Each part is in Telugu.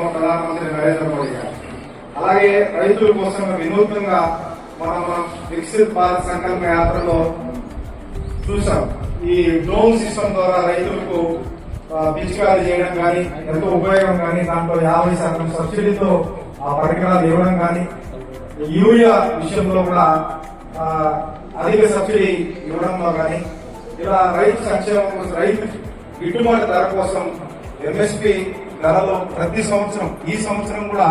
ప్రియతమ ప్రధానమంత్రి నరేంద్ర మోడీ గారు. అలాగే రైతుల కోసం వినూత్నంగా మనం వికసిత్ భారత్ సంకల్ప యాత్రలో చూసాం. ఈ డ్రోన్ సిస్టమ్ ద్వారా రైతులకు పిచికారీ చేయడం కానీ ఎంతో ఉపయోగం కానీ, దాంట్లో 50% సబ్సిడీతో ఆ పరికరాలు ఇవ్వడం కానీ, యూరియా విషయంలో కూడా అధిక సబ్సిడీ ఇవ్వడంలో కానీ, ఇలా రైతు సంక్షేమం కోసం, రైతు గిట్టుబాటు ధర కోసం ఎంఎస్పీ ధరలో ప్రతి సంవత్సరం, ఈ సంవత్సరం కూడా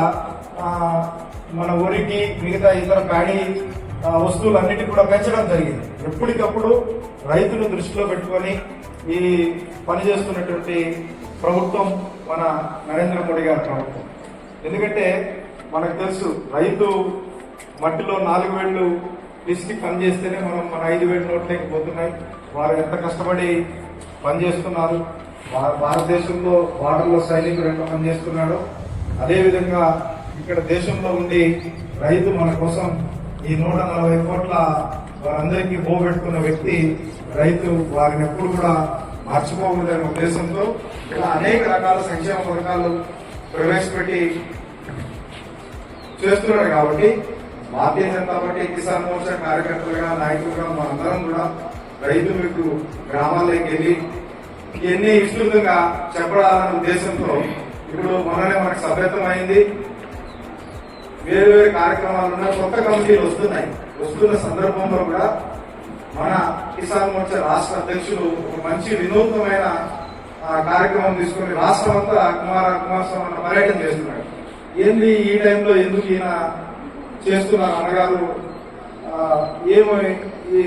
మన ఊరికి మిగతా ఇతర ప్యాడీ వస్తువులన్నిటి కూడా పెంచడం జరిగింది. ఎప్పటికప్పుడు రైతును దృష్టిలో పెట్టుకొని ఈ పనిచేస్తున్నటువంటి ప్రభుత్వం మన నరేంద్ర మోడీ గారి ప్రభుత్వం. ఎందుకంటే మనకు తెలుసు, రైతు మట్టిలో 4 వేళ్లు పిసికి పనిచేస్తేనే మనం మన 5 వేల నోట్లోకి పోతున్నాయి. వారు ఎంత కష్టపడి పనిచేస్తున్నారు. భారతదేశంలో బార్డర్లో సైనికుడు ఎంత పనిచేస్తున్నాడు, అదేవిధంగా ఇక్కడ దేశంలో ఉండి రైతు మన కోసం ఈ 140 కోట్ల వారందరికీ పోగొట్టుకున్న వ్యక్తి రైతు. వారిని ఎప్పుడు కూడా మర్చిపోకూడదనే ఉద్దేశంతో ఇలా అనేక రకాల సంక్షేమ పథకాలు ప్రవేశపెట్టి చేస్తున్నాడు. కాబట్టి భారతీయ జనతా పార్టీ కిసాన్ మోర్చా కార్యకర్తలుగా, నాయకులుగా మనందరం కూడా రైతులకు గ్రామాల్లోకి వెళ్ళి ఇవన్నీ విస్తృతంగా చెప్పడాలనే ఉద్దేశంతో ఇప్పుడు మొన్ననే మనకు సభ్యత్వం అయింది. వేరు వేరు కార్యక్రమాలు ఉన్నాయి, కొత్త కమిటీలు వస్తున్నాయి. వస్తున్న సందర్భంలో కూడా మన కిసాన్ మోర్చా రాష్ట్ర అధ్యక్షులు ఒక మంచి వినూత్నమైన కార్యక్రమం తీసుకుని రాష్ట్రం అంతా కుమారస్వామి పర్యటన చేస్తున్నాడు. ఏంది ఈ టైంలో ఎందుకు ఈయన చేస్తున్నారు అన్నగారు, ఏమో ఈ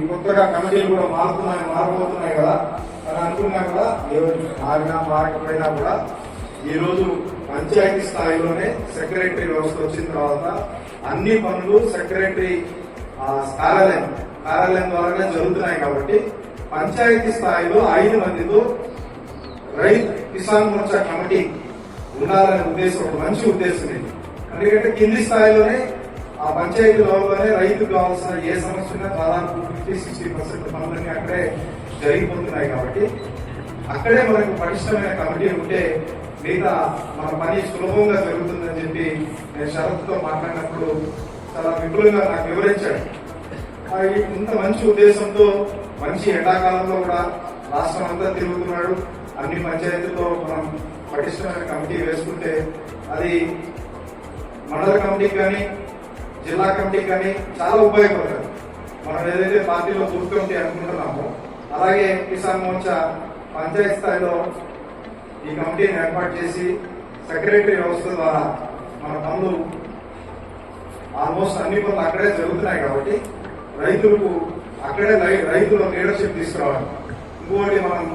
కొత్తగా కమిటీలు కూడా మారబోతున్నాయి కదా అని అనుకున్నా కూడా, మారినా మారకపోయినా కూడా ఈ రోజు పంచాయతీ స్థాయిలోనే సెక్రటరీ వ్యవస్థ వచ్చిన తర్వాత అన్ని పనులు సెక్రటరీ కార్యాలయం ద్వారానే జరుగుతున్నాయి. కాబట్టి పంచాయతీ స్థాయిలో 5 మందితో రైతు కిసాన్ మోర్చా కమిటీ ఉండాలనే ఉద్దేశం ఒక మంచి ఉద్దేశం ఇది. ఎందుకంటే కింది స్థాయిలోనే ఆ పంచాయతీ లెవెల్లోనే రైతుకు కావాల్సిన ఏ సమస్య ఉన్నా దాదాపు 50-60% పనులన్నీ అక్కడే జరిగిపోతున్నాయి. కాబట్టి అక్కడే మనకు పటిష్టమైన కమిటీ ఉంటే మిగతా మన పని సులభంగా జరుగుతుందని చెప్పి నేను శరత్తో మాట్లాడినప్పుడు చాలా విపులంగా నాకు వివరించాడు. ఇంత మంచి ఉద్దేశంతో మంచి ఎండాకాలంలో కూడా రాష్ట్రం అంతా తిరుగుతున్నాడు. అన్ని పంచాయతీల్లో మనం పటిష్టమైన కమిటీ వేసుకుంటే అది మండల కమిటీకి కానీ, జిల్లా కమిటీకి కానీ చాలా ఉపయోగపడుతుంది. మనం ఏదైతే పార్టీలో బూత్ కమిటీ అనుకుంటున్నామో, అలాగే కిసాన్ మోర్చా పంచాయతీ స్థాయిలో ఈ కమిటీని ఏర్పాటు చేసి సెక్రటరీ వ్యవస్థ ద్వారా మన పనులు ఆల్మోస్ట్ అన్ని పనులు అక్కడే జరుగుతున్నాయి. కాబట్టి రైతులకు అక్కడే రైతుల లీడర్షిప్ తీసుకురావాలి. ఇంకోటి మనం